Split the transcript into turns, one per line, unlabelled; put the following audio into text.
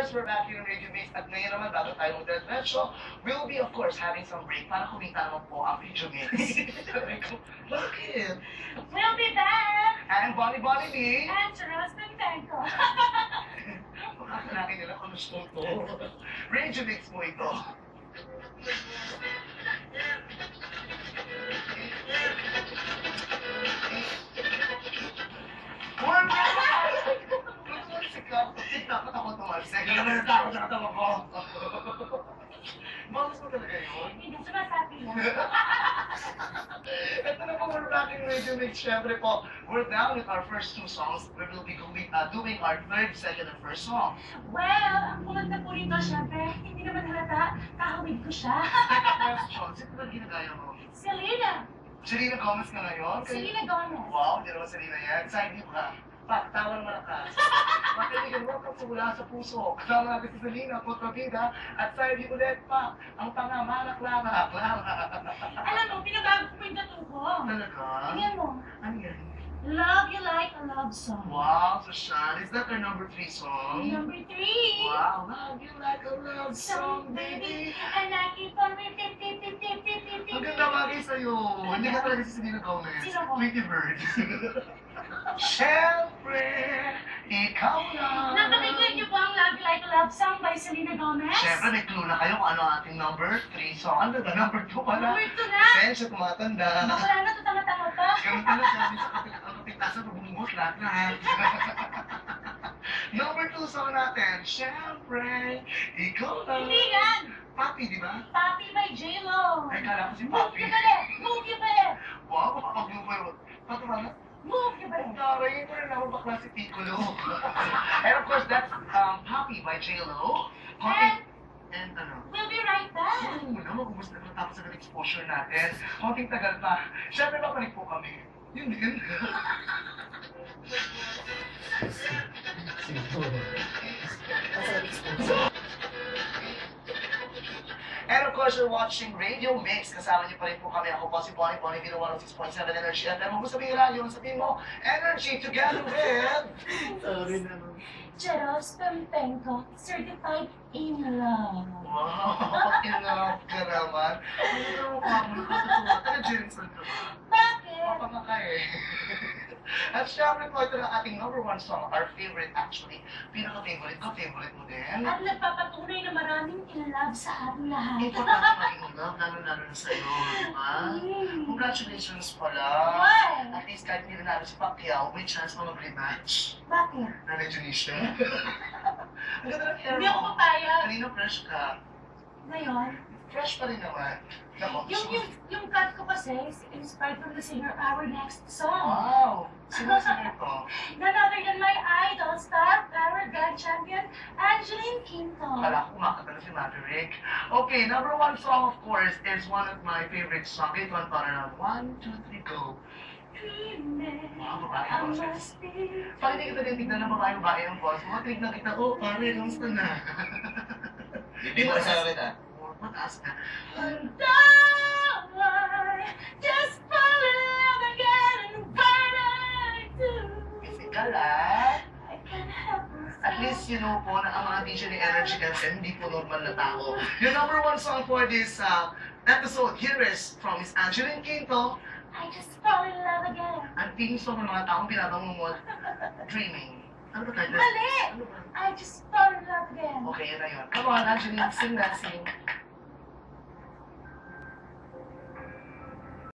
course, we're back here in Radio Mix. At ngayon naman, bago tayo mag-diretso, we'll be, of course, having some break para kumita naman po ang Radio Mix. Bakit?
We'll be back!
I'm Bonnie Lee.
And Charles Bentenko.
Makakalaki nila kung gusto to. Radio Mix mo ito. Takot ako tumalsik. Hindi naman natakot sa katawa ko. Bawas mo talaga yun?
Hindi, sumasabi lang.
Ito na po, we're back in Radio Mix. Siyempre po, we're down with our first two songs. We will be doing our third, second, and first song.
Well, ang kumanta po rito, syempre, hindi naman halata, kahawig ko siya.
Teka, question. Sino ba ginagaya mo?
Selena!
Selena Gomez ka ngayon?
Selena Gomez.
Wow, hindi naman Selena yan. Side view ka. Tawan malakas. Makinig ang welcome sa mula sa puso. Kasama natin si Selena, kontrabida, at side view ulit pa. Ang pangamalak Clara.
Alam mo, pinabago ko yung tattoo ko.
Talaga?
Tingnan mo.
Ano yan?
Love You Like a Love Song.
Wow, so Sean, is that our number 3 song?
Number 3.
Wow, love you like a love song, baby.
And I keep on repeat.
Ang ganda bagay sa'yo. Hindi ka talaga si Selena Gomez.
Sino ko?
Tweety Bird. Siyempre, ikaw na.
Napakinggan niyo po ang Love You Like a Love Song by Selena Gomez?
Siyempre, may clue na kayo kung ano ang ating number 3 song. Ano ba? Number 2 pala.
Number 2 na.
Sensya, tumatanda.
Wala na, tutanga-tanga pa.
Ganun talaga, minsan ang kapitasan, bumungos lahat. Number 2 song natin, siyempre, ikaw na.
Hindi yan.
Papi, di ba?
Papi by J-Lo.
Ay, kala ko si
Move
Papi.
you balik! Move you balik!
Wow, kapag-view ko yun. Patuwa na.
Move you balik!
Taray, ito rin ako bakla si Piccolo. And of course, that's Papi by J-Lo. And ano?
We'll be right back.
Ano mo na, magubos na tapos sa exposure natin. Konting tagal pa. Siyempre, babalik po kami. Yun din. And of course, you're watching Radio Mix. Kasama niyo pa rin po kami. Ako po si Bonnie Vino 106.7 Energy. At mo sabihin lang yung sabihin mo, Energy together with...
Sorry naman.
Cheros Pempenko, certified in love.
Wow, in love ka naman. Ano na mo pa mo? Natutuwa ka na, Jensen ka ba?
Bakit?
Papa ka eh. At syempre po, ito na ating number 1 song, our favorite actually. Pinaka-favorite ko, favorite mo din.
At nagpapatunay na maraming in love sa ating lahat.
Importante maging in love, lalo-lalo na sa'yo, di ba? Congratulations pala.
Why?
At least kahit hindi na si Pacquiao, may chance pa mag-rematch.
Bakit?
Nanay Janisha. Ang ganda ng hair
Hindi ako
mo.
papayag.
Kanina fresh ka.
Ngayon,
Fresh pa rin naman. Nako,
yung cut ko kasi is inspired from the singer Our Next Song.
wow! Sino-sino ito?
None other than my idol, star power grand champion, Angeline Quinto.
Kala ko makakatala si Maverick. Okay, number 1 song, of course, is one of my favorite songs. Ito ang para na 1, 2, 3, go. Wow, babae ang boses. Pag hindi kita titignan ng babae ang boss, tignan kita, oh, pare, kamusta na?
Hindi mo nasabi kita.
Mataas na.
And I just fall in love again and what I do.
Physical, ah.
I can't help myself.
At least, you know po, na ang mga DJ ni Energy kasi hindi po normal na tao. Yung number 1 song for this episode here is from Miss Angeline Quinto.
I just fall in love again.
Ang theme song ng mga taong pinabangon mo, Dreaming. Ano ba tayo?
Mali!
Ano ba?
I just fall in love again.
Okay, yun na yun. Come on, Angeline, sing that, sing.